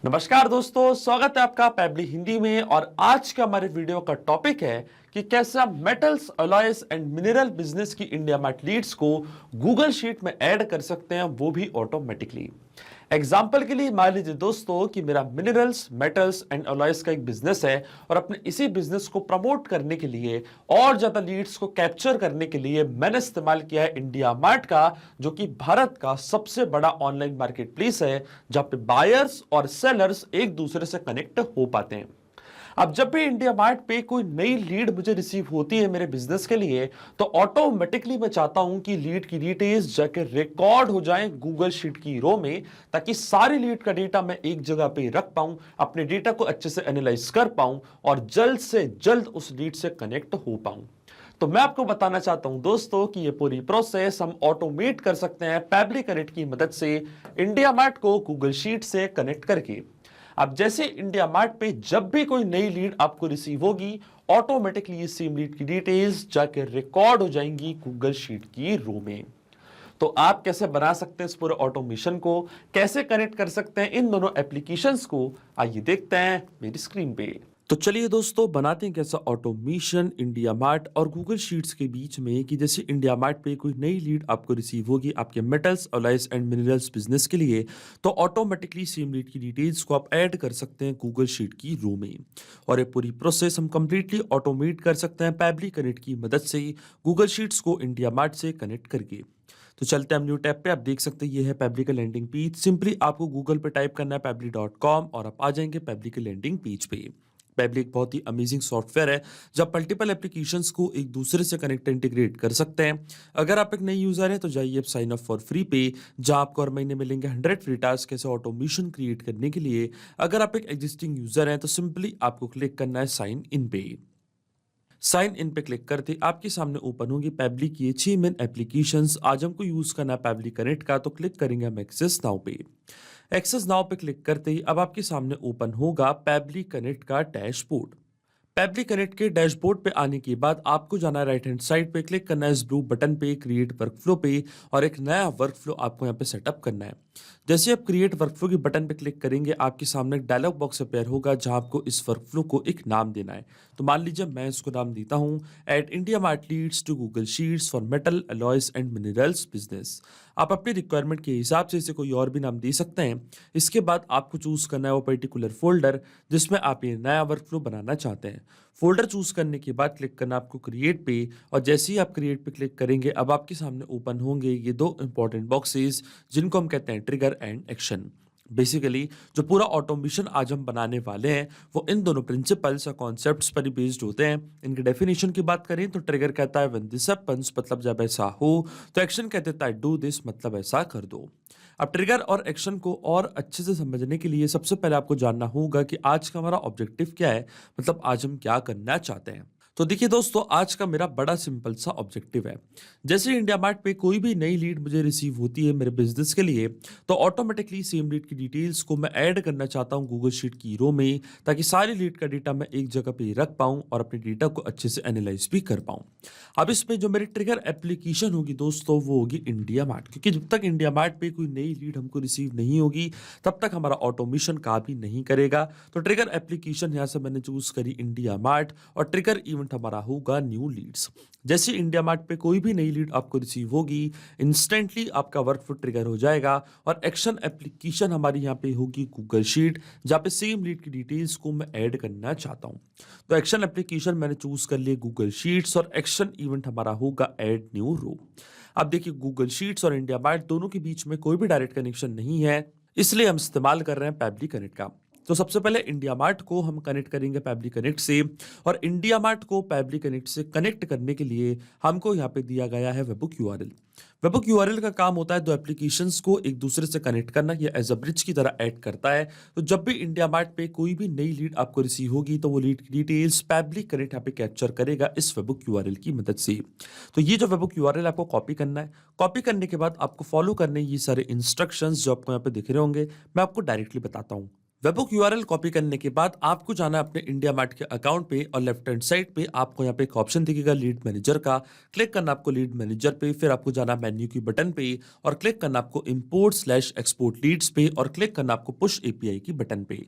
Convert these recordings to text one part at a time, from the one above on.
नमस्कार दोस्तों, स्वागत है आपका पैबली हिंदी में। और आज का हमारे वीडियो का टॉपिक है कि कैसे आप metals, alloys and mineral business की इंडिया मार्ट लीड्स को गूगल शीट में ऐड कर सकते हैं, वो भी ऑटोमेटिकली। एग्जाम्पल के लिए मान लीजिए दोस्तों कि मेरा मिनरल्स, मेटल्स एंड अलॉयज का एक बिजनेस है और अपने इसी बिजनेस को प्रमोट करने के लिए और ज्यादा लीड्स को कैप्चर करने के लिए मैंने इस्तेमाल किया है इंडिया मार्ट का, जो कि भारत का सबसे बड़ा ऑनलाइन मार्केट प्लेस है जहां पे बायर्स और सेलर्स एक दूसरे से कनेक्ट हो पाते हैं। अब जब भी इंडिया मार्ट पे कोई नई लीड मुझे रिसीव होती है मेरे बिजनेस के लिए, तो ऑटोमेटिकली मैं चाहता हूं कि लीड की डिटेल्स जाके रिकॉर्ड हो जाएं गूगल शीट की रो में, ताकि सारी लीड का डेटा मैं एक जगह पे रख पाऊं, अपने डेटा को अच्छे से एनालाइज कर पाऊं और जल्द से जल्द उस लीड से कनेक्ट हो पाऊं। तो मैं आपको बताना चाहता हूं दोस्तों कि ये पूरी प्रोसेस हम ऑटोमेट कर सकते हैं पैबली कनेक्ट की मदद से, इंडिया मार्ट को गूगल शीट से कनेक्ट करके। अब जैसे इंडिया मार्ट पे जब भी कोई नई लीड आपको रिसीव होगी, ऑटोमेटिकली ये सेम लीड की डिटेल्स जाके रिकॉर्ड हो जाएंगी गूगल शीट की रो में। तो आप कैसे बना सकते हैं इस पूरे ऑटोमेशन को, कैसे कनेक्ट कर सकते हैं इन दोनों एप्लीकेशंस को, आइए देखते हैं मेरी स्क्रीन पे। तो चलिए दोस्तों, बनाते हैं कैसा ऑटोमेशन इंडिया मार्ट और गूगल शीट्स के बीच में। कि जैसे इंडिया मार्ट पे कोई नई लीड आपको रिसीव होगी आपके metals, alloys and minerals business के लिए, तो ऑटोमेटिकली सेम लीड की डिटेल्स को आप ऐड कर सकते हैं गूगल शीट की रो में। और ये पूरी प्रोसेस हम कंप्लीटली ऑटोमेट कर सकते हैं पैबली कनेक्ट की मदद से, गूगल शीट्स को इंडिया मार्ट से कनेक्ट करके। तो चलते हैं हम न्यू टैब पे। आप देख सकते हैं ये है पैबली का लैंडिंग पेज। सिंपली आपको गूगल पे टाइप करना है पैबली.com और आप आ जाएंगे पैबली के लैंडिंग पेज पे। पैबली एक बहुत ही अमेजिंग सॉफ्टवेयर है जब मल्टीपल एप्लीकेशंस को एक दूसरे से कनेक्ट इंटीग्रेट कर सकते हैं। अगर आप एक नई यूजर हैं तो जाइए साइन अप फॉर फ्री पे, जहां आपको हर महीने मिलेंगे 100 फ्री टास्क कैसे ऑटोमेशन क्रिएट करने के लिए। अगर आप एक एग्जिस्टिंग यूजर हैं तो सिंपली आपको क्लिक करना है साइन इन पे। साइन इन पे क्लिक करते आपके सामने ओपन होगी पैबली की 6 मेन एप्लीकेशंस। आज हमको यूज करना है पैबली कनेक्ट का, तो क्लिक करेंगे हम एक्सेस नाउ पे। एक्सेस नाउ पे क्लिक करते ही अब आपके सामने ओपन होगा पैबली कनेक्ट का डैशबोर्ड। पैबली कनेक्ट के डैशबोर्ड पे आने के बाद आपको जाना है राइट हैंड साइड पे, क्लिक करना है इस ब्लू बटन पे क्रिएट वर्कफ्लो पे और एक नया वर्कफ्लो आपको यहाँ पे सेटअप करना है। जैसे आप क्रिएट वर्कफ्लो के बटन पे क्लिक करेंगे आपके सामने एक डायलॉग बॉक्स अपेयर होगा जहां आपको इस वर्कफ्लो को एक नाम देना है। तो मान लीजिए मैं इसको नाम देता हूं at IndiaMART leads to Google Sheets for metal, alloys and minerals business. आप अपनी रिक्वायरमेंट के हिसाब से इसे कोई और भी नाम दे सकते हैं। इसके बाद आपको चूज करना है वो पर्टिकुलर फोल्डर जिसमें आप ये नया वर्कफ्लो बनाना चाहते हैं। फोल्डर चूज करने के बाद क्लिक करना आपको क्रिएट पे, और जैसे ही आप क्रिएट पे क्लिक करेंगे अब आपके सामने ओपन होंगे ये दो इंपॉर्टेंट बॉक्सेस जिनको हम कहते हैं ट्रिगर एंड एक्शन। बेसिकली जो पूरा ऑटोमेशन आज हम बनाने वाले हैं वो इन दोनों प्रिंसिपल्स और कॉन्सेप्ट्स पर ही बेस्ड होते हैं। इनके डेफिनेशन की बात करें तो ट्रिगर कहता है व्हेन दिस हैपेंस, मतलब जब ऐसा हो। तो एक्शन कहता है डू दिस, मतलब ऐसा कर दो। अब ट्रिगर और एक्शन को और अच्छे से समझने के लिए सबसे पहले आपको जानना होगा कि आज का हमारा ऑब्जेक्टिव क्या है, मतलब आज हम क्या करना चाहते हैं। तो देखिए दोस्तों, आज का मेरा बड़ा सिंपल सा ऑब्जेक्टिव है। जैसे इंडिया मार्ट पे कोई भी नई लीड मुझे रिसीव होती है मेरे बिजनेस के लिए, तो ऑटोमेटिकली सेम लीड की डिटेल्स को मैं ऐड करना चाहता हूं गूगल शीट की रो में, ताकि सारी लीड का डेटा मैं एक जगह पे रख पाऊं और अपने डेटा को अच्छे से एनालाइज भी कर पाऊं। अब इसमें जो मेरी ट्रिगर एप्लीकेशन होगी दोस्तों वो होगी इंडिया मार्ट, क्योंकि जब तक इंडिया मार्ट पे कोई नई लीड हमको रिसीव नहीं होगी तब तक हमारा ऑटोमेशन काम भी नहीं करेगा। तो ट्रिगर एप्लीकेशन यहाँ से मैंने चूज करी इंडिया मार्ट और ट्रिगर इवेंट हमारा होगा न्यू लीड्स। जैसे इंडिया मार्ट पे कोई भी नई लीड आपको रिसीव होगी, इंस्टेंटली आपका वर्कफ्लो ट्रिगर हो जाएगा और एक्शन एप्लीकेशन हमारी यहाँ पे होगी गूगल शीट, जहाँ पे सेम लीड की डिटेल्स को मैं ऐड करना चाहता हूँ। तो एक्शन एप्लीकेशन मैंने चूज कर लिया गूगल शीट्स और एक्शन इवेंट हमारा होगा ऐड न्यू रो। अब देखिए गूगल शीट्स और इंडिया मार्ट दोनों के बीच में कोई भी डायरेक्ट कनेक्शन नहीं है, इसलिए हम इस्तेमाल कर रहे हैं पैबली कनेक्ट का। तो सबसे पहले इंडिया मार्ट को हम कनेक्ट करेंगे पैबली कनेक्ट से, और इंडिया मार्ट को पैबली कनेक्ट से कनेक्ट करने के लिए हमको यहाँ पे दिया गया है वेबबुक यूआरएल। वेबबुक यूआरएल का काम होता है दो एप्लीकेशंस को एक दूसरे से कनेक्ट करना, ये एज अ ब्रिज की तरह ऐड करता है। तो जब भी इंडिया मार्ट पे कोई भी नई लीड आपको रिसीव होगी तो वो लीड की डिटेल्स पैबली कनेक्ट यहाँ पे कैप्चर करेगा इस वेबबुक यूआरएल की मदद से। तो ये जो वेबबुक यूआरएल आपको कॉपी करना है, कॉपी करने के बाद आपको फॉलो करने ये सारे इंस्ट्रक्शंस जो आपको यहाँ पे दिख रहे होंगे, मैं आपको डायरेक्टली बताता हूँ। वेबहुक यूआरएल कॉपी करने के बाद आपको जाना है अपने इंडिया मार्ट के अकाउंट पे और लेफ्ट हैंड साइड पे आपको यहाँ पे एक ऑप्शन दिखेगा लीड मैनेजर का। क्लिक करना आपको लीड मैनेजर पे, फिर आपको जाना मेन्यू की बटन पे और क्लिक करना आपको इंपोर्ट स्लैश एक्सपोर्ट लीड्स पे और क्लिक करना आपको पुश एपीआई की बटन पे।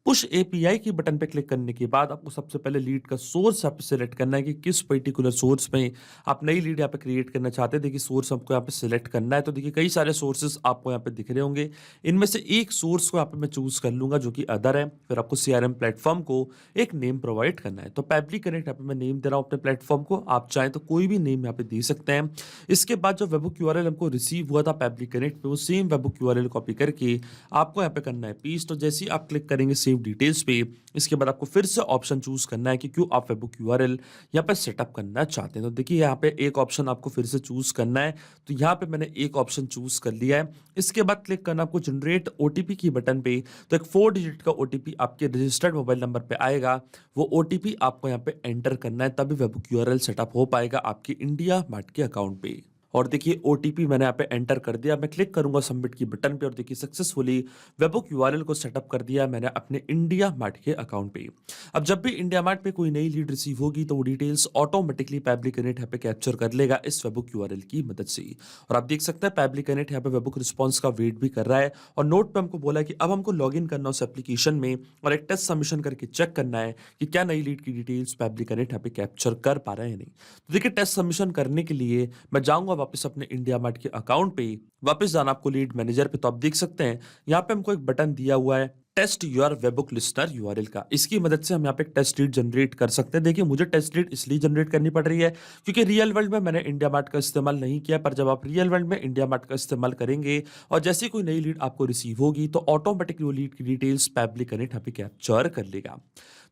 पुश एपीआई की बटन पे क्लिक करने के बाद आपको सबसे पहले लीड का सोर्स यहाँ पे सिलेक्ट करना है कि किस पर्टिकुलर सोर्स में आप नई लीड यहाँ पे क्रिएट करना चाहते हैं। देखिए सोर्स आपको यहाँ पे सिलेक्ट करना है, तो देखिए कई सारे सोर्सेस आपको यहाँ पे दिख रहे होंगे। इनमें से एक सोर्स को यहाँ पे मैं चूज कर लूंगा जो कि अदर है। फिर आपको सीआरएम प्लेटफॉर्म को एक नेम प्रोवाइड करना है, तो पैब्लिक कनेक्ट यहाँ पे मैं नेम दे रहा हूँ अपने प्लेटफॉर्म को। आप चाहें तो कोई भी नेम यहाँ पे दे सकते हैं। इसके बाद जो वेबहुक यूआरएल हमको रिसीव हुआ था पैब्लिक कनेक्ट पे, वो सेम वेबहुक यूआरएल कॉपी करके आपको यहाँ पे करना है पेस्ट। तो जैसे ही आप क्लिक करेंगे सेव डिटेल्स पे, इसके बाद आपको फिर से ऑप्शन चूज करना है कि क्यों आप वेबहुक यूआरएल यहाँ पे सेटअप करना चाहते हैं। तो देखिए यहाँ पे एक ऑप्शन आपको फिर से चूज करना है, तो यहाँ पे मैंने एक ऑप्शन चूज कर लिया है। इसके बाद क्लिक करना आपको जनरेट ओटीपी की बटन पे, तो एक 4 डिजिट का ओटीपी आपके रजिस्टर्ड मोबाइल नंबर पे आएगा। वो ओटीपी आपको यहाँ पे एंटर करना है, तभी वेबहुक यूआरएल सेटअप हो पाएगा आपके इंडिया मार्ट के अकाउंट पे। और देखिए ओटीपी मैंने यहाँ पे एंटर कर दिया। मैं क्लिक करूंगा सबमिट की बटन पे और देखिए सक्सेसफुली वेबहुक यूआरएल को सेटअप कर दिया मैंने अपने इंडिया मार्ट के अकाउंट पे। अब जब भी इंडिया मार्ट पे कोई नई लीड रिसीव होगी तो वो डिटेल्स ऑटोमेटिकली पैब्लिक कनेक्ट यहाँ पे कैप्चर कर लेगा इस वेबहुक यूआरएल की मदद से। और आप देख सकते हैं पैब्लिक कनेक्ट यहाँ पे वेबहुक रिस्पॉन्स का वेट भी कर रहा है और नोट पे हमको बोला है कि अब हमको लॉग इन करना उस एप्लीकेशन में और एक टेस्ट सबमिशन करके चेक करना है कि क्या नई लीड की डिटेल्स पैब्लिक कनेक्ट यहाँ पे कैप्चर कर पा रहे हैं नहीं। तो देखिए टेस्ट सबमिशन करने के लिए मैं जाऊंगा वापस अपने इंडिया मार्ट के अकाउंट पे। वापस जाना आपको लीड मैनेजर पे, तो आप देख सकते हैं यहाँ पे हमको एक बटन दिया हुआ है test your webhook listener URL का। इसकी मदद से हम यहाँ पे एक टेस्ट लीड जनरेट कर सकते हैं। देखिए मुझे टेस्ट लीड इसलिए जनरेट करनी पड़ रही है क्योंकि रियल वर्ल्ड में मैंने इंडिया मार्ट का इस्तेमाल नहीं किया, पर जब आप रियल वर्ल्ड में इंडिया मार्ट का इस्तेमाल करेंगे और जैसे कोई नई लीड आपको रिसीव होगी तो ऑटोमेटिकली वो लीड की डिटेल्स पैब्लिक कनेक्ट यहाँ पे कैप्चर कर लेगा।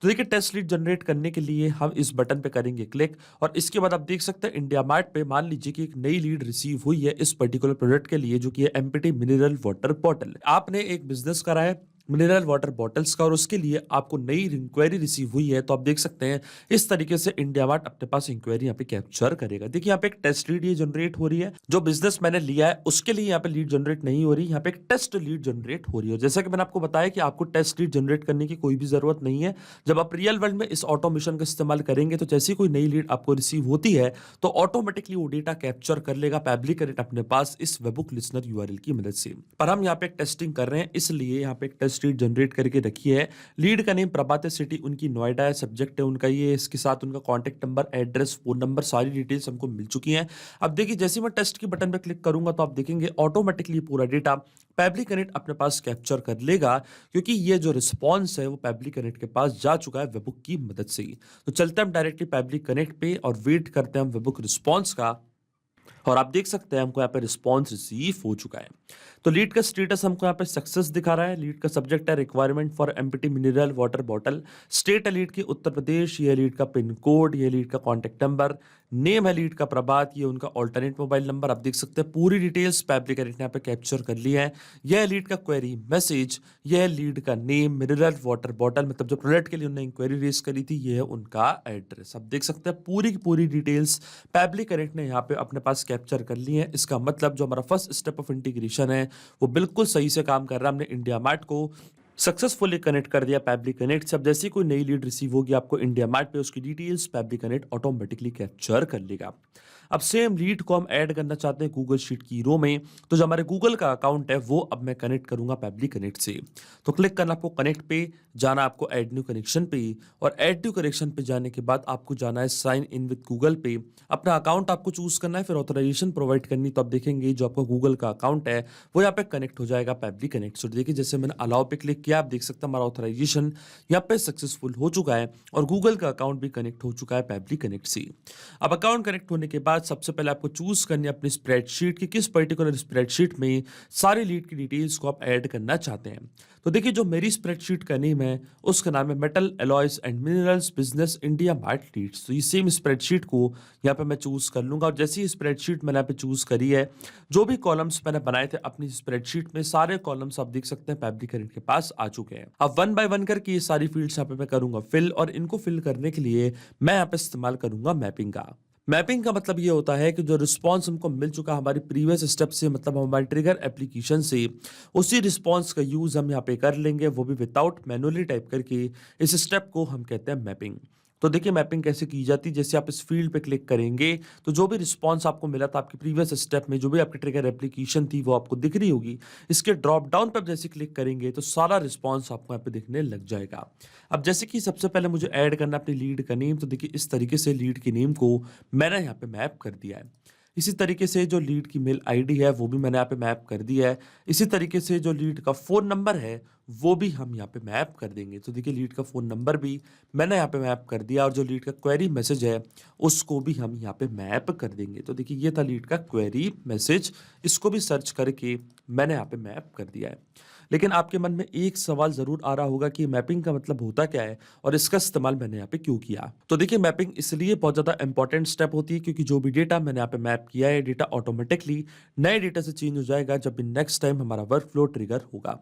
तो देखिए टेस्ट लीड जनरेट करने के लिए हम इस बटन पे करेंगे क्लिक और इसके बाद आप देख सकते हैं इंडिया मार्ट पे मान लीजिए कि एक नई लीड रिसीव हुई है इस पर्टिकुलर प्रोडक्ट के लिए जो कि है एमपीटी मिनरल वाटर बॉटल। आपने एक बिजनेस करा है मिनरल वाटर बॉटल्स का और उसके लिए आपको नई इंक्वायरी रिसीव हुई है, तो आप देख सकते हैं इस तरीके से इंडिया मार्ट अपने पास इंक्वायरी यहाँ पे कैप्चर करेगा। देखिए यहाँ पे एक टेस्ट लीड ये जनरेट हो रही है, जो बिजनेस मैंने लिया है उसके लिए यहाँ पे लीड जनरेट नहीं हो रही, यहाँ पे एक टेस्ट लीड जनरेट हो रही है। जैसा कि मैंने आपको बताया कि आपको टेस्ट लीड जनरेट करने की कोई भी जरूरत नहीं है। जब आप रियल वर्ल्ड में इस ऑटोमेशन का इस्तेमाल करेंगे तो जैसी कोई नई लीड आपको रिसीव होती है तो ऑटोमेटिकली वो डेटा कैप्चर कर लेगा पैब्लिक कनेक्ट अपने पास इस वेबहुक लिस्टनर यूआरएल की मदद से। पर हम यहाँ पे एक टेस्टिंग कर रहे हैं इसलिए यहाँ पे एक टेस्ट लीड जनरेट करके रखी है। लीड का नेम प्रभात सिटी उनकी नोएडा है, सब्जेक्ट है उनका ये, इसके साथ उनका contact number, address, phone number, सारी डिटेल्स हमको मिल चुकी हैं। अब देखिए जैसे मैं टेस्ट की बटन पे क्लिक करूंगा तो आप देखेंगे ऑटोमेटिकली पूरा डेटा पैब्लिक कनेक्ट अपने पास कैप्चर कर लेगा क्योंकि ये जो रिस्पॉन्स है वो पैब्लिक कनेक्ट के पास जा चुका है वेबहुक की मदद से। तो चलते हैं हम डायरेक्टली पैब्लिक कनेक्ट पे और वेट करते हैं हम वेबहुक रिस्पॉन्स का। और आप देख सकते हैं हमको यहाँ पे रिस्पॉन्स रिसीव हो चुका है। तो लीड का स्टेटस हमको यहाँ पे सक्सेस दिखा रहा है। लीड का सब्जेक्ट है requirement for empty mineral water bottle, state है लीड की उत्तर प्रदेश, ये लीड का पिन कोड, ये लीड का कॉन्टेक्ट नंबर, नेम है लीड का प्रभात, ये उनका ऑल्टरनेट मोबाइल नंबर। आप देख सकते हैं पूरी डिटेल्स पैब्लिक कनेक्ट ने यहाँ पे कैप्चर कर ली है। यह है लीड का क्वेरी मैसेज, यह है लीड का नेम मिनरल वाटर बॉटल, मतलब जो प्रोडक्ट के लिए उन्होंने इंक्वायरी रेज करी थी, ये है उनका एड्रेस। आप देख सकते हैं पूरी की पूरी डिटेल्स पैब्लिक कनेक्ट ने यहाँ पे अपने पास कैप्चर कर ली है। इसका मतलब जो हमारा फर्स्ट स्टेप ऑफ इंटीग्रेशन है वो बिल्कुल सही से काम कर रहा है। हमने इंडिया मार्ट को सक्सेसफुली कनेक्ट कर दिया पैब्लिक कनेक्ट से। अब जैसे कोई नई लीड रिसीव होगी आपको इंडिया मार्ट पे उसकी details public connect automatically capture कर लेगा। अब सेम लीड को हम ऐड करना चाहते हैं गूगल शीट की रो में, तो जो हमारे गूगल का अकाउंट है वो अब मैं कनेक्ट करूंगा पैब्लिक कनेक्ट से। तो क्लिक करना आपको कनेक्ट पे, जाना आपको ऐड न्यू कनेक्शन पे और ऐड न्यू कनेक्शन पे जाने के बाद आपको जाना है साइन इन विद गूगल पे। अपना अकाउंट आपको चूज करना है, फिर ऑथराइजेशन प्रोवाइड करनी। तो आप देखेंगे जो आपका गूगल का अकाउंट है वो यहाँ पे कनेक्ट हो जाएगा पैब्लिक कनेक्ट से। देखिए जैसे मैंने अलाउ पे क्लिक किया, आप देख सकते हैं हमारा ऑथराइजेशन यहाँ पे सक्सेसफुल हो चुका है और गूगल का अकाउंट भी कनेक्ट हो चुका है पैब्लिक कनेक्ट से। अब अकाउंट कनेक्ट होने के बाद सबसे पहले आपको चूज करनी है अपनी स्प्रेडशीट की किस पर्टिकुलर स्प्रेडशीट में सारी लीड की डिटेल्स को आप ऐड करना चाहते हैं। तो देखिए जो मेरी स्प्रेडशीट का नेम है उसका नाम है metal alloys and minerals business IndiaMART leads. तो ये सेम स्प्रेडशीट को यहाँ पे मैं चूज कर लूंगा और जैसी ही स्प्रेडशीट मैंने यहाँ पे चूज करी है, जो भी कॉलम्स मैंने बनाए थे अपनी स्प्रेडशीट में सारे कॉलम्स आप देख सकते हैं पैब्लिक कनेक्ट के पास आ चुके हैं। अब वन बाय वन करके ये सारी फील्ड्स यहाँ पे मैं करूंगा फिल और इनको फिल करने के लिए मैं यहाँ पे इस्तेमाल करूंगा मैपिंग का। मैपिंग का मतलब ये होता है कि जो रिस्पॉन्स हमको मिल चुका हमारी प्रीवियस स्टेप से, मतलब हमारे ट्रिगर एप्लीकेशन से, उसी रिस्पॉन्स का यूज़ हम यहाँ पे कर लेंगे, वो भी विदाउट मैनुअली टाइप करके। इस स्टेप को हम कहते हैं मैपिंग। तो देखिए मैपिंग कैसे की जाती है, जैसे आप इस फील्ड पे क्लिक करेंगे तो जो भी रिस्पॉन्स आपको मिला था आपके प्रीवियस स्टेप में, जो भी आपकी ट्रिगर एप्लीकेशन थी वो आपको दिख रही होगी। इसके ड्रॉप डाउन पर जैसे क्लिक करेंगे तो सारा रिस्पॉन्स आपको यहाँ पे दिखने लग जाएगा। अब जैसे कि सबसे पहले मुझे ऐड करना अपनी लीड का नेम, तो देखिए इस तरीके से लीड के नेम को मैंने यहाँ पे मैप कर दिया है। इसी तरीके से जो लीड की मेल आईडी है वो भी मैंने यहाँ पे मैप कर दिया है। इसी तरीके से जो लीड का फ़ोन नंबर है वो भी हम यहाँ पे मैप कर देंगे। तो देखिए लीड का फ़ोन नंबर भी मैंने यहाँ पे मैप कर दिया, और जो लीड का क्वेरी मैसेज है उसको भी हम यहाँ पे मैप कर देंगे। तो देखिए ये था लीड का क्वेरी मैसेज, इसको भी सर्च करके मैंने यहाँ पे मैप कर दिया है। लेकिन आपके मन में एक सवाल ज़रूर आ रहा होगा कि मैपिंग का मतलब होता क्या है और इसका इस्तेमाल मैंने यहाँ पे क्यों किया। तो देखिए मैपिंग इसलिए बहुत ज़्यादा इंपॉर्टेंट स्टेप होती है क्योंकि जो भी डेटा मैंने यहाँ पे मैप किया है, डेटा ऑटोमेटिकली नए डेटा से चेंज हो जाएगा जब भी नेक्स्ट टाइम हमारा वर्क फ्लो ट्रिगर होगा।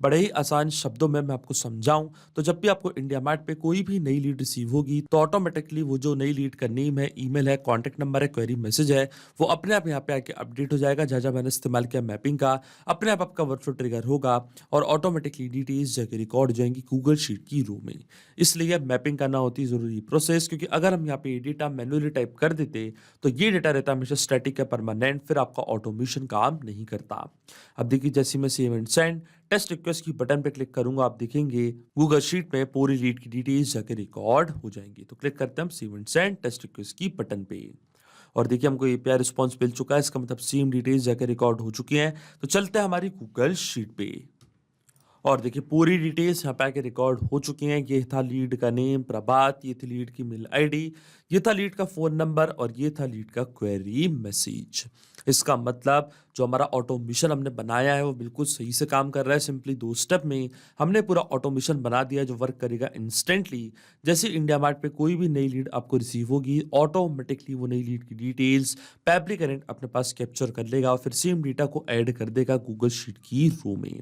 बड़े ही आसान शब्दों में मैं आपको समझाऊं तो जब भी आपको इंडिया मार्ट पे कोई भी नई लीड रिसीव होगी तो ऑटोमेटिकली वो जो नई लीड का नेम है, ईमेल है, कॉन्टैक्ट नंबर है, क्वेरी मैसेज है, वो अपने आप यहाँ पे आके अपडेट हो जाएगा। जहाँ जहाँ मैंने इस्तेमाल किया मैपिंग का, अपने आप आपका वर्कफ्लो ट्रिगर होगा और ऑटोमेटिकली डिटेल्स जाके रिकॉर्ड हो जाएंगी गूगल शीट की रो में। इसलिए मैपिंग करना होती है ज़रूरी प्रोसेस, क्योंकि अगर हम यहाँ पे डेटा मैनुअली टाइप कर देते तो ये डेटा रहता हमेशा स्टैटिक या परमानेंट, फिर आपका ऑटोमेशन काम नहीं करता। अब देखिए जैसे मैं save and send test request की बटन पे क्लिक करूंगा, आप देखेंगे गूगल शीट में पूरी लीड की डिटेल्स जाके रिकॉर्ड हो जाएंगी। तो क्लिक करते हैं हम save and send test request की बटन पे, और देखिए हमको एपीआई रिस्पॉन्स मिल चुका है, इसका मतलब सेम डिटेल्स जाके रिकॉर्ड हो चुकी हैं। तो चलते हैं हमारी गूगल शीट पे, और देखिए पूरी डिटेल्स यहाँ पे आके रिकॉर्ड हो चुकी हैं। ये था लीड का नेम प्रभात, ये थी लीड की मेल आईडी, ये था लीड का फ़ोन नंबर, और ये था लीड का क्वेरी मैसेज। इसका मतलब जो हमारा ऑटोमेशन हमने बनाया है वो बिल्कुल सही से काम कर रहा है। सिंपली 2 स्टेप में हमने पूरा ऑटोमेशन बना दिया जो वर्क करेगा इंस्टेंटली। जैसे इंडिया मार्ट पे कोई भी नई लीड आपको रिसीव होगी, ऑटोमेटिकली वो नई लीड की डिटेल्स पैब्लिक करंट अपने पास कैप्चर कर लेगा और फिर सेम डेटा को ऐड कर देगा गूगल शीट की रो में।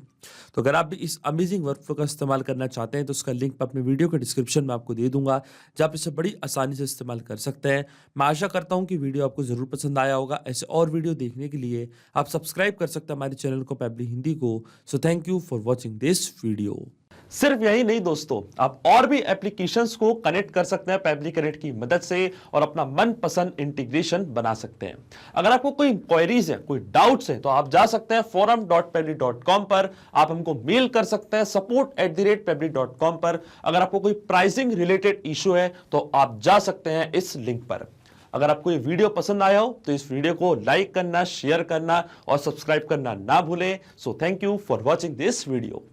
तो अगर आप भी इस अमेजिंग वर्कफ्लो का इस्तेमाल करना चाहते हैं तो उसका लिंक मैं अपने वीडियो के डिस्क्रिप्शन में आपको दे दूंगा, जहाँ आप इसे बड़ी आसानी से इस्तेमाल कर सकते हैं। मैं आशा करता हूँ कि वीडियो आपको ज़रूर पसंद आया होगा। ऐसे और वीडियो देखने के लिए आप सब्सक्राइब कर सकते हैं हमारे चैनल को पैब्ली हिंदी को। So thank you for watching this video. सिर्फ यही नहीं दोस्तों, आप और भी एप्लीकेशंस को कनेक्ट कर सकते हैं पैब्ली कनेक्ट की मदद से और अपना मनपसंद इंटीग्रेशन बना सकते हैं। अगर आपको कोई इंक्वायरीज है, कोई डाउट्स है, तो आप जा सकते हैं forum.pebly.com पर, आप हमको मेल कर सकते हैं support@pebly.com पर। अगर आपको कोई प्राइसिंग रिलेटेड इशू है तो आप जा सकते हैं इस लिंक पर। अगर आपको ये वीडियो पसंद आया हो तो इस वीडियो को लाइक करना, शेयर करना और सब्सक्राइब करना ना भूलें। So thank you for watching this video.